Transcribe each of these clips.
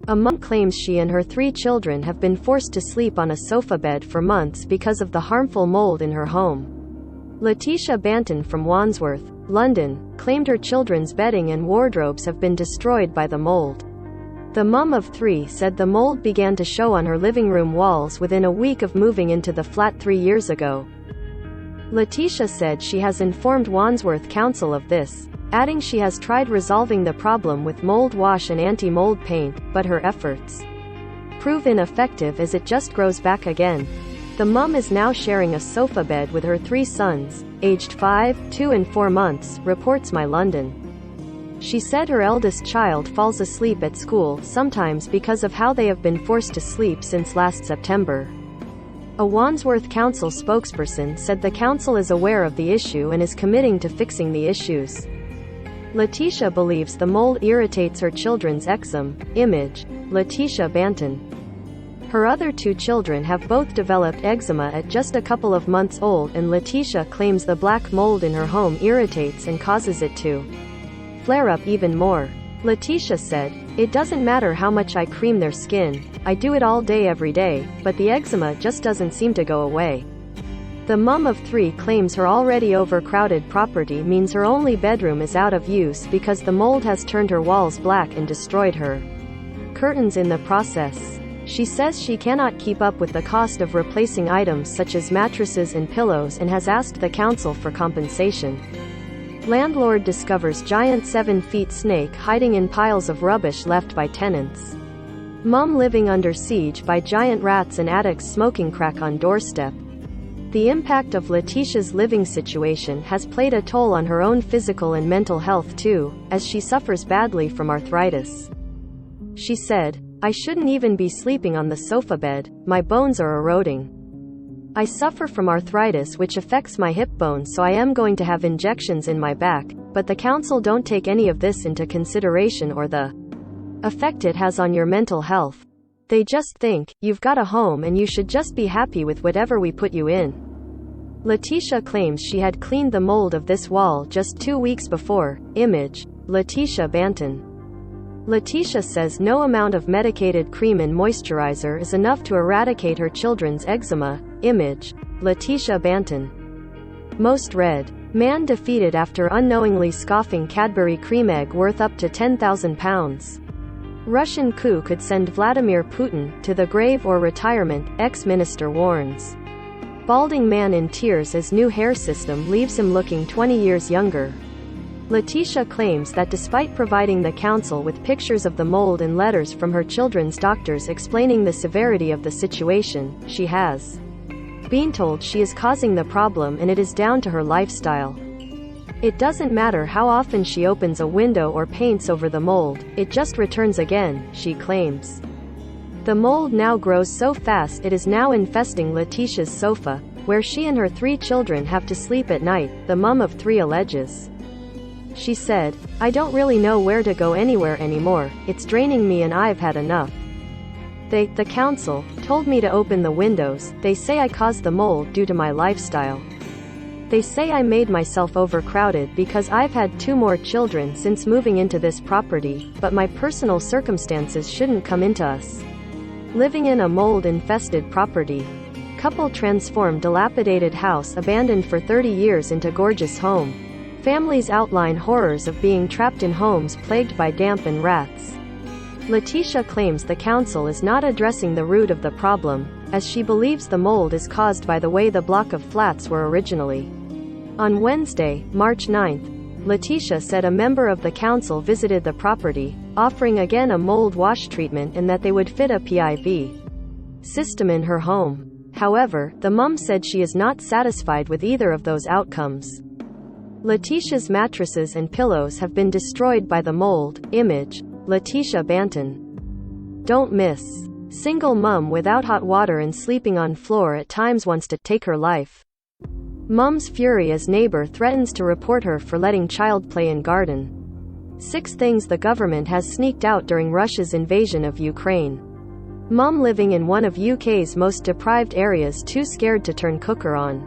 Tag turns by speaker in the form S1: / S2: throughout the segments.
S1: A mom claims she and her 3 children have been forced to sleep on a sofa bed for months because of the harmful mold in her home. Letitia Banton from Wandsworth, London, claimed her children's bedding and wardrobes have been destroyed by the mold. The mum of 3 said the mold began to show on her living room walls within a week of moving into the flat 3 years ago. Letitia said she has informed Wandsworth Council of this, adding she has tried resolving the problem with mold wash and anti-mold paint, but her efforts prove ineffective as it just grows back again. The mum is now sharing a sofa bed with her 3 sons, aged 5, 2 and 4 months, reports My London. She said her eldest child falls asleep at school sometimes because of how they have been forced to sleep since last September. A Wandsworth Council spokesperson said the council is aware of the issue and is committing to fixing the issues. Letitia believes the mold irritates her children's eczema. Image, Letitia Banton. Her other 2 children have both developed eczema at just a couple of months old, and Letitia claims the black mold in her home irritates and causes it to flare up even more. Letitia said, "It doesn't matter how much I cream their skin, I do it all day every day, but the eczema just doesn't seem to go away." The mum of 3 claims her already overcrowded property means her only bedroom is out of use because the mold has turned her walls black and destroyed her curtains in the process. She says she cannot keep up with the cost of replacing items such as mattresses and pillows and has asked the council for compensation. Landlord discovers giant 7-foot snake hiding in piles of rubbish left by tenants. Mum living under siege by giant rats and addicts smoking crack on doorstep. The impact of Letitia's living situation has played a toll on her own physical and mental health too, as she suffers badly from arthritis. She said, "I shouldn't even be sleeping on the sofa bed, my bones are eroding. I suffer from arthritis which affects my hip bones, so I am going to have injections in my back, but the council don't take any of this into consideration or the effect it has on your mental health. They just think, you've got a home and you should just be happy with whatever we put you in." Letitia claims she had cleaned the mold of this wall just 2 weeks before. Image, Letitia Banton. Letitia says no amount of medicated cream and moisturizer is enough to eradicate her children's eczema. Image, Letitia Banton. Most read. Man defeated after unknowingly scoffing Cadbury cream egg worth up to £10,000. Russian coup could send Vladimir Putin to the grave or retirement, ex-minister warns. Balding man in tears as new hair system leaves him looking 20 years younger. Letitia claims that despite providing the council with pictures of the mold and letters from her children's doctors explaining the severity of the situation, she has been told she is causing the problem and it is down to her lifestyle. It doesn't matter how often she opens a window or paints over the mold, it just returns again, she claims. The mold now grows so fast it is now infesting Letitia's sofa, where she and her 3 children have to sleep at night, the mum of 3 alleges. She said, "I don't really know where to go anywhere anymore, it's draining me and I've had enough. The council, told me to open the windows, they say I caused the mold due to my lifestyle. They say I made myself overcrowded because I've had 2 more children since moving into this property, but my personal circumstances shouldn't come into us living in a mold-infested property." Couple transform dilapidated house abandoned for 30 years into gorgeous home. Families outline horrors of being trapped in homes plagued by damp and rats. Letitia claims the council is not addressing the root of the problem, as she believes the mold is caused by the way the block of flats were originally. On Wednesday, March 9th, Letitia said a member of the council visited the property, offering again a mold wash treatment and that they would fit a PIV system in her home. However, the mum said she is not satisfied with either of those outcomes. Letitia's mattresses and pillows have been destroyed by the mold. Image, Letitia Banton. Don't miss. Single mum without hot water and sleeping on floor at times wants to take her life. Mum's fury as neighbor threatens to report her for letting child play in garden. 6 things the government has sneaked out during Russia's invasion of Ukraine. Mum living in one of UK's most deprived areas too scared to turn cooker on.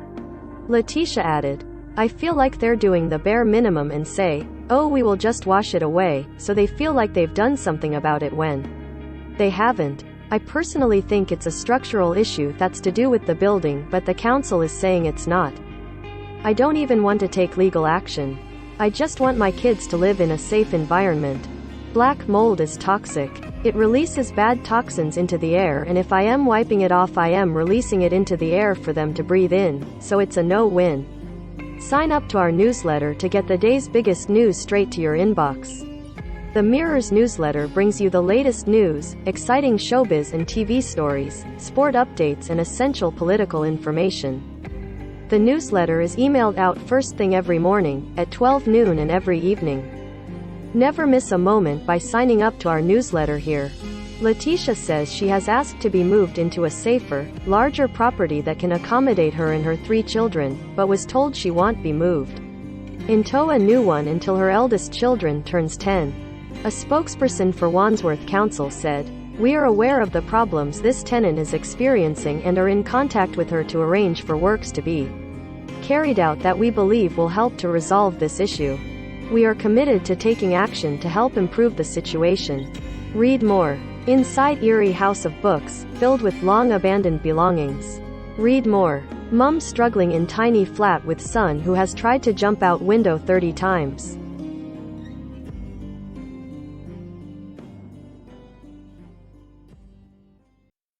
S1: Letitia added, "I feel like they're doing the bare minimum and say, oh we will just wash it away, so they feel like they've done something about it when They haven't. I personally think it's a structural issue that's to do with the building, but the council is saying it's not. I don't even want to take legal action. I just want my kids to live in a safe environment. Black mold is toxic. It releases bad toxins into the air, and if I am wiping it off, I am releasing it into the air for them to breathe in, so it's a no-win. Sign up to our newsletter to get the day's biggest news straight to your inbox. The Mirror's newsletter brings you the latest news, exciting showbiz and TV stories, sport updates, and essential political information. The newsletter is emailed out first thing every morning, at 12 noon and every evening. Never miss a moment by signing up to our newsletter here. Letitia says she has asked to be moved into a safer, larger property that can accommodate her and her 3 children, but was told she won't be moved into a new one until her eldest children turns 10. A spokesperson for Wandsworth Council said, "We are aware of the problems this tenant is experiencing and are in contact with her to arrange for works to be carried out that we believe will help to resolve this issue. We are committed to taking action to help improve the situation." Read more. Inside eerie house of books, filled with long abandoned belongings. Read more. Mom struggling in tiny flat with son who has tried to jump out window 30 times.